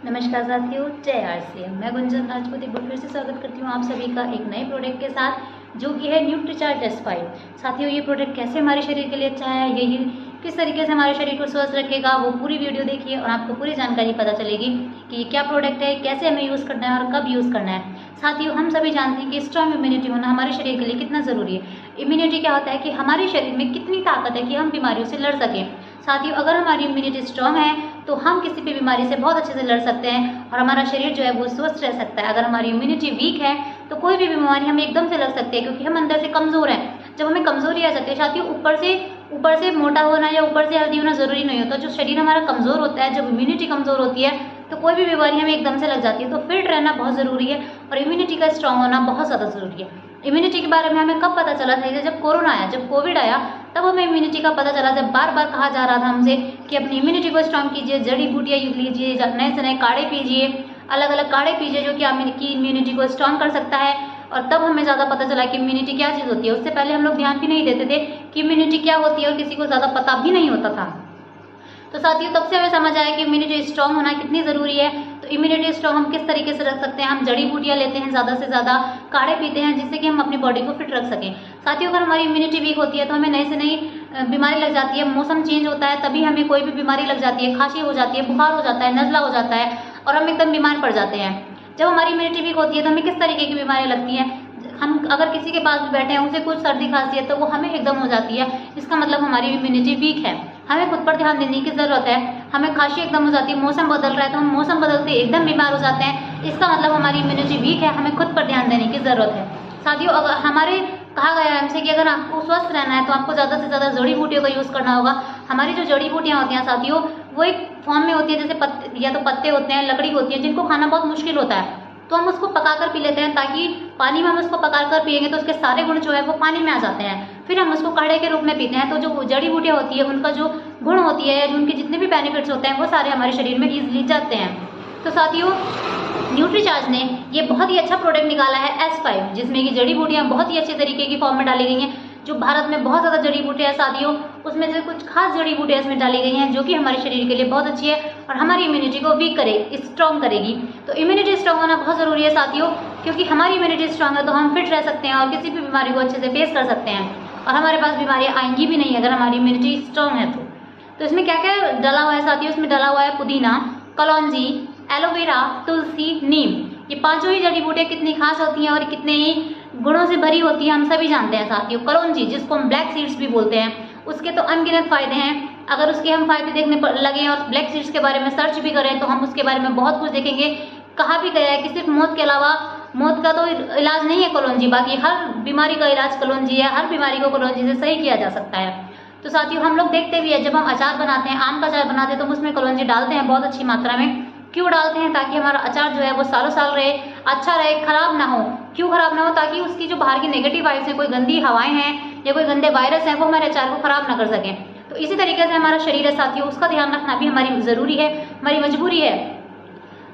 नमस्कार साथियों, जय आरसीएम। मैं गुंजन राजपूत एक बार फिर से स्वागत करती हूँ आप सभी का एक नए प्रोडक्ट के साथ, जो कि है न्यूट्रीचार्ज S5। साथियों, ये प्रोडक्ट कैसे हमारे शरीर के लिए अच्छा है, ये किस तरीके से हमारे शरीर को स्वस्थ रखेगा, वो पूरी वीडियो देखिए और आपको पूरी जानकारी पता चलेगी कि ये क्या प्रोडक्ट है, कैसे हमें यूज़ करना है और कब यूज़ करना है। साथियों, हम सभी जानते हैं कि स्ट्रॉन्ग इम्यूनिटी होना हमारे शरीर के लिए कितना ज़रूरी है। इम्यूनिटी क्या होता है कि हमारे शरीर में कितनी ताकत है कि हम बीमारियों से लड़ सकें। साथियों, अगर हमारी इम्यूनिटी स्ट्रॉन्ग है तो हम किसी भी बीमारी से बहुत अच्छे से लड़ सकते हैं और हमारा शरीर जो है वो स्वस्थ रह सकता है। अगर हमारी इम्यूनिटी वीक है तो कोई भी बीमारी हमें एकदम से लग सकती है, क्योंकि हम अंदर से कमज़ोर हैं। जब हमें कमज़ोरी आ जाती है साथियों, ऊपर से मोटा होना या ऊपर से हेल्दी होना ज़रूरी नहीं होता। जो शरीर हमारा कमज़ोर होता है, जब इम्यूनिटी कमज़ोर होती है तो कोई भी बीमारी हमें एकदम से लग जाती है। तो फिट रहना बहुत ज़रूरी है और इम्यूनिटी का स्ट्रॉन्ग होना बहुत ज़्यादा ज़रूरी है। इम्यूनिटी के बारे में हमें कब पता चला था? जब कोरोना आया, जब कोविड आया, तब हमें इम्यूनिटी का पता चला। जब बार बार कहा जा रहा था हमसे कि अपनी इम्यूनिटी को स्ट्रॉन्ग कीजिए, जड़ी बूटियाँ लीजिए, नए से नए काढ़े पीजिए, अलग अलग काढ़े पीजिए जो कि आपकी इम्यूनिटी को स्ट्रॉन्ग कर सकता है। और तब हमें ज़्यादा पता चला कि इम्यूनिटी क्या चीज़ होती है। उससे पहले हम लोग ध्यान भी नहीं देते थे कि इम्यूनिटी क्या होती है और किसी को ज़्यादा पता भी नहीं होता था। तो साथियों, तब से हमें समझ आया कि इम्यूनिटी स्ट्रॉन्ग होना कितनी ज़रूरी है। तो इम्यूनिटी स्ट्रॉन्ग हम किस तरीके से रख सकते हैं? हम जड़ी बूटियाँ लेते हैं, ज़्यादा से ज़्यादा काढ़े पीते हैं, जिससे कि हम अपनी बॉडी को फिट रख सकें। साथियों, अगर हमारी इम्यूनिटी वीक होती है तो हमें नई से नई बीमारी लग जाती है। मौसम चेंज होता है तभी हमें कोई भी बीमारी लग जाती है, खांसी हो जाती है, बुखार हो जाता है, नज़ला हो जाता है और हम एकदम बीमार पड़ जाते हैं। जब हमारी इम्यूनिटी वीक होती है तो हमें किस तरीके की बीमारी लगती है? हम अगर किसी के पास भी बैठे हैं, उसे कुछ सर्दी खांसी है तो वो हमें एकदम हो जाती है। इसका मतलब हमारी इम्यूनिटी वीक है। हमें खुद पर ध्यान देने की ज़रूरत है। हमें खांसी एकदम हो जाती है, मौसम बदल रहा है तो हम मौसम बदलते एकदम बीमार हो जाते हैं। इसका मतलब हमारी इम्यूनिटी वीक है। हमें खुद पर ध्यान देने की ज़रूरत है। साथियों, अगर हमारे कहा गया है हमसे कि अगर आपको स्वस्थ रहना है तो आपको ज़्यादा से ज़्यादा जड़ी बूटियों का यूज़ करना होगा। हमारी जो जड़ी बूटियाँ होती हैं साथियों, वो एक फॉर्म में होती है, जैसे पत्ते या तो पत्ते होते हैं, लकड़ी होती है, जिनको खाना बहुत मुश्किल होता है। तो हम उसको पकाकर पी लेते हैं, ताकि पानी में हम उसको पकाकर पिएंगे तो उसके सारे गुण जो है वो पानी में आ जाते हैं। फिर हम उसको काढ़े के रूप में पीते हैं। तो जो जड़ी बूटियाँ होती है, उनका जो गुण होती है या जो उनके जितने भी बेनिफिट्स होते हैं वो सारे हमारे शरीर में ईजिली जाते हैं। तो साथियों, न्यूट्रीचार्ज ने ये बहुत ही अच्छा प्रोडक्ट निकाला है S5, जिसमें कि जड़ी बूटियाँ बहुत ही अच्छे तरीके की फॉर्म में डाली गई हैं। जो भारत में बहुत ज़्यादा जड़ी बूटियाँ हैं साथियों, उसमें से कुछ खास जड़ी बूटियाँ इसमें डाली गई हैं जो कि हमारे शरीर के लिए बहुत अच्छी है और हमारी इम्यूनिटी को वीक स्ट्रॉन्ग करेगी। तो इम्यूनिटी स्ट्रॉन्ग होना बहुत ज़रूरी है साथियों, क्योंकि हमारी इम्यूनिटी स्ट्रॉन्ग है तो हम फिट रह सकते हैं और किसी भी बीमारी को अच्छे से फेस कर सकते हैं और हमारे पास बीमारियाँ आएंगी भी नहीं अगर हमारी इम्यूनिटी स्ट्रॉन्ग है तो इसमें क्या क्या डाला हुआ है साथियों? इसमें डाला हुआ है पुदीना, कलौंजी, एलोवेरा, तुलसी, नीम। ये पांचों ही जड़ी बूटियाँ कितनी खास होती हैं और कितने ही गुणों से भरी होती है, हम सभी जानते हैं साथियों। कलौंजी, जिसको हम ब्लैक सीड्स भी बोलते हैं, उसके तो अनगिनत फायदे हैं। अगर उसके हम फायदे देखने पर लगे और ब्लैक सीड्स के बारे में सर्च भी करें तो हम उसके बारे में बहुत कुछ देखेंगे। कहा भी गया है कि सिर्फ मौत के अलावा, मौत का तो इलाज नहीं है कलौंजी, बाकी हर बीमारी का इलाज कलौंजी है। हर बीमारी को कलौंजी से सही किया जा सकता है। तो साथियों, हम लोग देखते भी है, जब हम अचार बनाते हैं, आम का अचार बनाते हैं तो हम उसमें कलौंजी डालते हैं बहुत अच्छी मात्रा में। क्यों डालते हैं? ताकि हमारा अचार जो है वो सालों साल रहे, अच्छा रहे, खराब ना हो। क्यों खराब ना हो? ताकि उसकी जो बाहर की नेगेटिव वाइब्स हैं, कोई गंदी हवाएं हैं या कोई गंदे वायरस हैं, वो हमारे अचार को खराब ना कर सकें। तो इसी तरीके से हमारा शरीर है साथियों, उसका ध्यान रखना भी हमारी ज़रूरी है, हमारी मजबूरी है।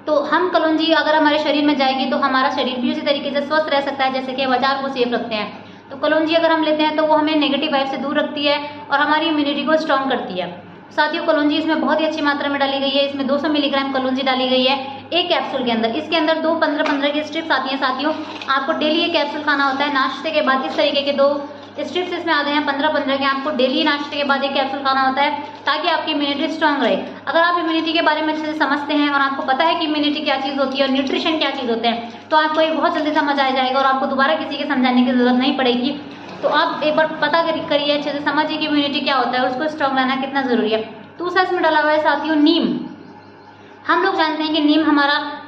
तो हम कलौंजी अगर हमारे शरीर में जाएगी तो हमारा शरीर भी उसी तरीके से स्वस्थ रह सकता है, जैसे कि हम अचार को सेफ रखते हैं। तो कलौंजी अगर हम लेते हैं तो वो हमें नेगेटिव वाइब से दूर रखती है और हमारी इम्यूनिटी को स्ट्रॉन्ग करती है। साथियों, कलौंजी इसमें बहुत ही अच्छी मात्रा में डाली गई है। इसमें 200 मिलीग्राम कलौंजी डाली गई है एक कैप्सूल के अंदर। इसके अंदर 2 15-15 की स्ट्रिप्स आती हैं साथियों। आपको डेली ये कैप्सूल खाना होता है नाश्ते के बाद। इस तरीके के 2 स्ट्रिप्स इसमें आते हैं 15-15 के। आपको डेली नाश्ते के बाद एक कैप्सूल खाना होता है ताकि आपकी इम्यूनिटी स्ट्रॉन्ग रहे। अगर आप इम्यूनिटी के बारे में अच्छे से समझते हैं और आपको पता है कि इम्यूनिटी क्या चीज़ होती है और न्यूट्रिशन क्या चीज़ होते हैं, तो आपको ये बहुत जल्दी समझ आ जाएगा और आपको दोबारा किसी के समझाने की जरूरत नहीं पड़ेगी। तो आप एक बार पता करिए, अच्छे से समझिए कि इम्यूनिटी क्या होता है और उसको स्ट्रॉन्ग रहना कितना ज़रूरी है। दूसरा इसमें डाला हुआ है साथियों नीम। हम लोग जानते हैं कि नीम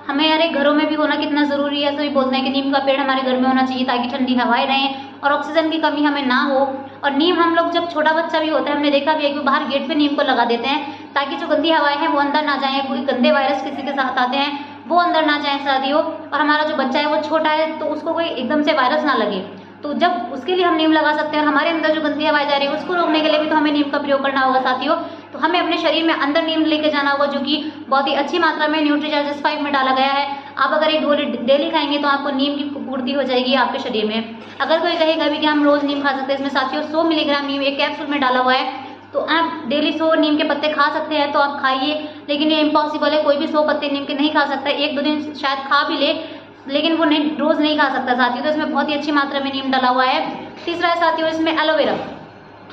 हमारे घरों में भी होना कितना ज़रूरी है। सभी बोलते हैं कि नीम का पेड़ हमारे घर में होना चाहिए ताकि ठंडी हवाएं रहें और ऑक्सीजन की कमी हमें ना हो। और नीम हम लोग, जब छोटा बच्चा भी होता है, हमने देखा भी है कि बाहर गेट पे नीम को लगा देते हैं ताकि जो गंदी हवाएं हैं वो अंदर ना जाएं, कोई गंदे वायरस किसी के साथ आते हैं वो अंदर ना जाएं साथियों। और हमारा जो बच्चा है वो छोटा है तो उसको कोई एकदम से वायरस ना लगे, तो जब उसके लिए हम नीम लगा सकते हैं। और हमारे अंदर जो गंदी हवाएं जा रही है उसको रोकने के लिए भी तो हमें नीम का प्रयोग करना होगा साथियों। तो हमें अपने शरीर में अंदर नीम लेके जाना होगा, जो कि बहुत ही अच्छी मात्रा में न्यूट्रीचार्ज S5 में डाला गया है। आप अगर एक गोली डेली खाएंगे तो आपको नीम की पूर्ति हो जाएगी आपके शरीर में। अगर कोई कहेगा भी कि हम रोज नीम खा सकते हैं, इसमें साथियों 100 मिलीग्राम नीम एक कैप्सूल में डाला हुआ है। तो आप डेली 100 नीम के पत्ते खा सकते हैं तो आप खाइए, लेकिन ये इम्पॉसिबल है, कोई भी 100 पत्ते नीम के नहीं खा सकता। 1-2 दिन शायद खा भी ले, लेकिन वो नहीं रोज़ नहीं खा सकता साथियों। तो इसमें बहुत ही अच्छी मात्रा में नीम डला हुआ है। तीसरा है साथियों इसमें एलोवेरा।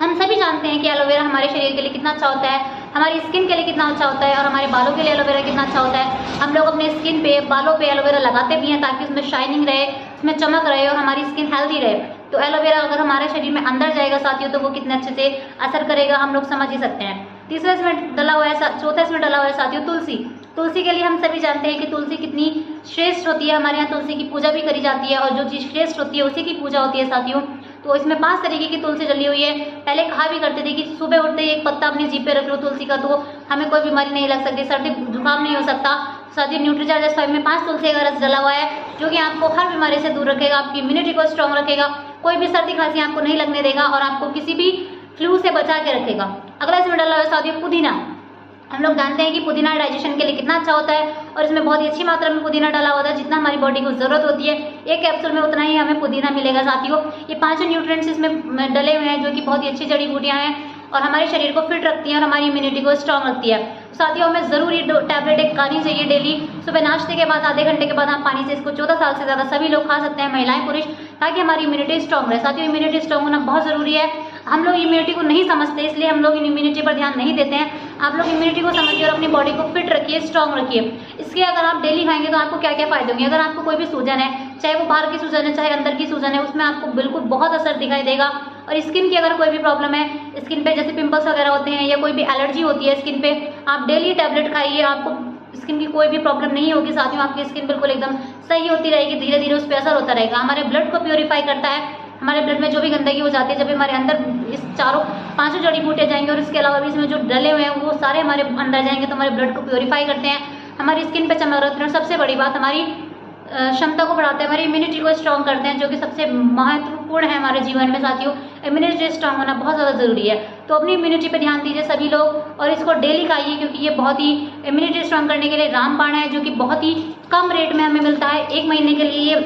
हम सभी जानते हैं कि एलोवेरा हमारे शरीर के लिए कितना अच्छा होता है, हमारी स्किन के लिए कितना अच्छा होता है और हमारे बालों के लिए एलोवेरा कितना अच्छा होता है। हम लोग अपने स्किन पे, बालों पे एलोवेरा लगाते भी हैं ताकि उसमें शाइनिंग रहे, उसमें चमक रहे और हमारी स्किन हेल्दी रहे। तो एलोवेरा अगर हमारे शरीर में अंदर जाएगा साथियों तो वो कितने अच्छे से असर करेगा हम लोग समझ ही सकते हैं। तीसरा इसमें डला हुआ है, चौथा इसमें डला हुआ है साथियों तुलसी। तुलसी के लिए हम सभी जानते हैं कि तुलसी कितनी श्रेष्ठ होती है। हमारे यहाँ तुलसी की पूजा भी करी जाती है और जो चीज़ श्रेष्ठ होती है उसी की पूजा होती है साथियों। तो इसमें 5 तरीके की तुलसी डली हुई है। पहले कहा भी करते थे कि सुबह उठते ही एक पत्ता अपनी जीभ पे रख लो तुलसी का, तो हमें कोई बीमारी नहीं लग सकती, सर्दी जुकाम नहीं हो सकता। साथियों न्यूट्रीचार्ज S5 में 5 तुलसी का रस डला हुआ है जो कि आपको हर बीमारी से दूर रखेगा, आपकी इम्यूनिटी को स्ट्रॉन्ग रखेगा, कोई भी सर्दी खांसी आपको नहीं लगने देगा और आपको किसी भी फ्लू से बचा के रखेगा। अगला इसमें डला हुआ है साथियों पुदीना। हम लोग जानते हैं कि पुदीना डाइजेशन के लिए कितना अच्छा होता है और इसमें बहुत ही अच्छी मात्रा में पुदीना डाला होता है। जितना हमारी बॉडी को ज़रूरत होती है एक कैप्सूल में उतना ही हमें पुदीना मिलेगा साथियों। ये 5 न्यूट्रिएंट्स इसमें डले हुए हैं जो कि बहुत ही अच्छी जड़ी बूटियाँ हैं और हमारे शरीर को फिट रखती हैं और हमारी इम्यूनिटी को स्ट्रॉन्ग रखती है। साथियों हमें ज़रूर ये टैबलेट एक खानी चाहिए डेली। सुबह नाश्ते के बाद आधे घंटे के बाद आप पानी से इसको 14 साल से ज़्यादा सभी लोग खा सकते हैं, महिलाएं पुरुष, ताकि हमारी इम्यूनिटी स्ट्रॉन्ग रहे। साथियों इम्यूनिटी स्ट्रॉन्ग होना बहुत ज़रूरी है। हम लोग इम्यूनिटी को नहीं समझते इसलिए हम लोग इम्यूनिटी पर ध्यान नहीं देते हैं। आप लोग इम्यूनिटी को समझिए और अपनी बॉडी को फिट रखिए, स्ट्रॉन्ग रखिए। इसके अगर आप डेली खाएंगे तो आपको क्या क्या फायदे होंगे। अगर आपको कोई भी सूजन है, चाहे वो बाहर की सूजन है चाहे अंदर की सूजन है, उसमें आपको बिल्कुल बहुत असर दिखाई देगा। और स्किन की अगर कोई भी प्रॉब्लम है, स्किन पे जैसे पिंपल्स वगैरह होते हैं या कोई भी एलर्जी होती है स्किन पे, आप डेली टैबलेट खाइए, आपको स्किन की कोई भी प्रॉब्लम नहीं होगी साथियों। आपकी स्किन बिल्कुल एकदम सही होती रहेगी, धीरे धीरे उस पर असर होता रहेगा। हमारे ब्लड को प्योरीफाई करता है, हमारे ब्लड में जो भी गंदगी हो जाती है, जब हमारे अंदर इस 4-5 जड़ी बूटियाँ जाएंगे और इसके अलावा भी इसमें जो डले हुए हैं वो सारे हमारे अंदर जाएंगे तो हमारे ब्लड को प्योरीफाई करते हैं, हमारी स्किन पे चमक रखते हैं और सबसे बड़ी बात हमारी क्षमता को बढ़ाते हैं, हमारी इम्यूनिटी को स्ट्रॉन्ग करते हैं, जो कि सबसे महत्वपूर्ण है हमारे जीवन में साथियों। इम्यूनिटी स्ट्रॉन्ग होना बहुत ज़्यादा ज़रूरी है। तो अपनी इम्यूनिटी पे ध्यान दीजिए सभी लोग और इसको डेली खाइए क्योंकि ये बहुत ही इम्यूनिटी स्ट्रॉन्ग करने के लिए रामबाण है जो कि बहुत ही कम रेट में हमें मिलता है। 1 महीने के लिए ये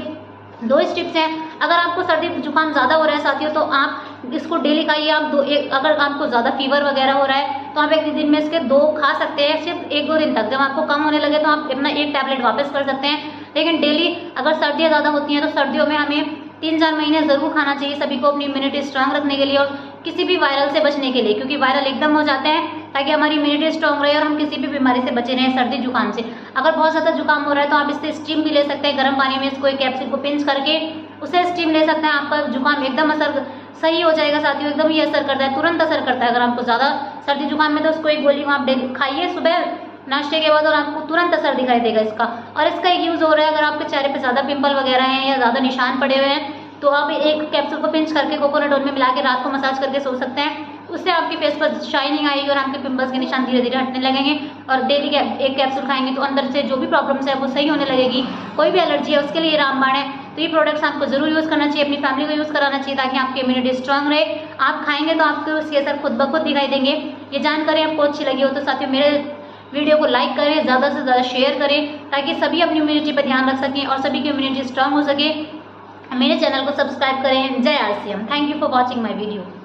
2 स्ट्रिप्स हैं। अगर आपको सर्दी जुकाम ज़्यादा हो रहा है साथियों तो आप इसको डेली खाइए। आप अगर आपको ज़्यादा फीवर वगैरह हो रहा है तो आप एक दिन में इसके 2 खा सकते हैं, सिर्फ 1-2 दिन तक। जब आपको कम होने लगे तो आप अपना 1 टैबलेट वापस कर सकते हैं। लेकिन डेली अगर सर्दियाँ ज़्यादा होती हैं तो सर्दियों में हमें 3-4 महीने ज़रूर खाना चाहिए सभी को, अपनी इम्यूनिटी स्ट्रॉन्ग रखने के लिए और किसी भी वायरल से बचने के लिए, क्योंकि वायरल एकदम हो जाते हैं ताकि हमारी इम्यूनिटी स्ट्रॉन्ग रहे और हम किसी भी बीमारी से बचे रहें, सर्दी जुकाम से। अगर बहुत ज़्यादा जुकाम हो रहा है तो आप इससे स्टीम भी ले सकते हैं, गर्म पानी में इसको एक कैप्सूल को पिंच करके उसे स्टीम ले सकते हैं। आपका जुकाम एकदम असर सही हो जाएगा साथियों, एकदम ही असर करता है, तुरंत असर करता है। अगर आपको ज़्यादा सर्दी जुकाम में तो उसको एक गोली आप खाइए सुबह नाश्ते के बाद और आपको तुरंत असर दिखाई देगा इसका। और इसका एक यूज़ हो रहा है अगर आपके चेहरे पे ज़्यादा पिंपल वगैरह हैं या ज़्यादा निशान पड़े हुए हैं तो आप एक कैप्सूल को पिंच करके कोकोनट ऑयल में मिला के रात को मसाज करके सो सकते हैं। उससे आपके फेस पर शाइनिंग आएगी और आपके पिंपल्स के निशान धीरे धीरे हटने लगेंगे। और डेली एक कैप्सूल खाएंगे तो अंदर से जो भी प्रॉब्लम्स है वो सही होने लगेगी। कोई भी एलर्जी है उसके लिए रामबाण है। तो ये प्रोडक्ट्स आपको जरूर यूज़ करना चाहिए, अपनी फैमिली को यूज़ कराना चाहिए ताकि आपकी इम्यूनिटी स्ट्रॉन्ग रहे। आप खाएंगे तो आपको उसके असर खुद ब खुद दिखाई देंगे। ये जानकारी आपको अच्छी लगी हो तो साथियों मेरे वीडियो को लाइक करें, ज़्यादा से ज़्यादा शेयर करें ताकि सभी अपनी इम्यूनिटी पर ध्यान रख सकें और सभी की इम्यूनिटी स्ट्रॉन्ग हो सके। मेरे चैनल को सब्सक्राइब करें। जय RCM। Thank you for watching my video.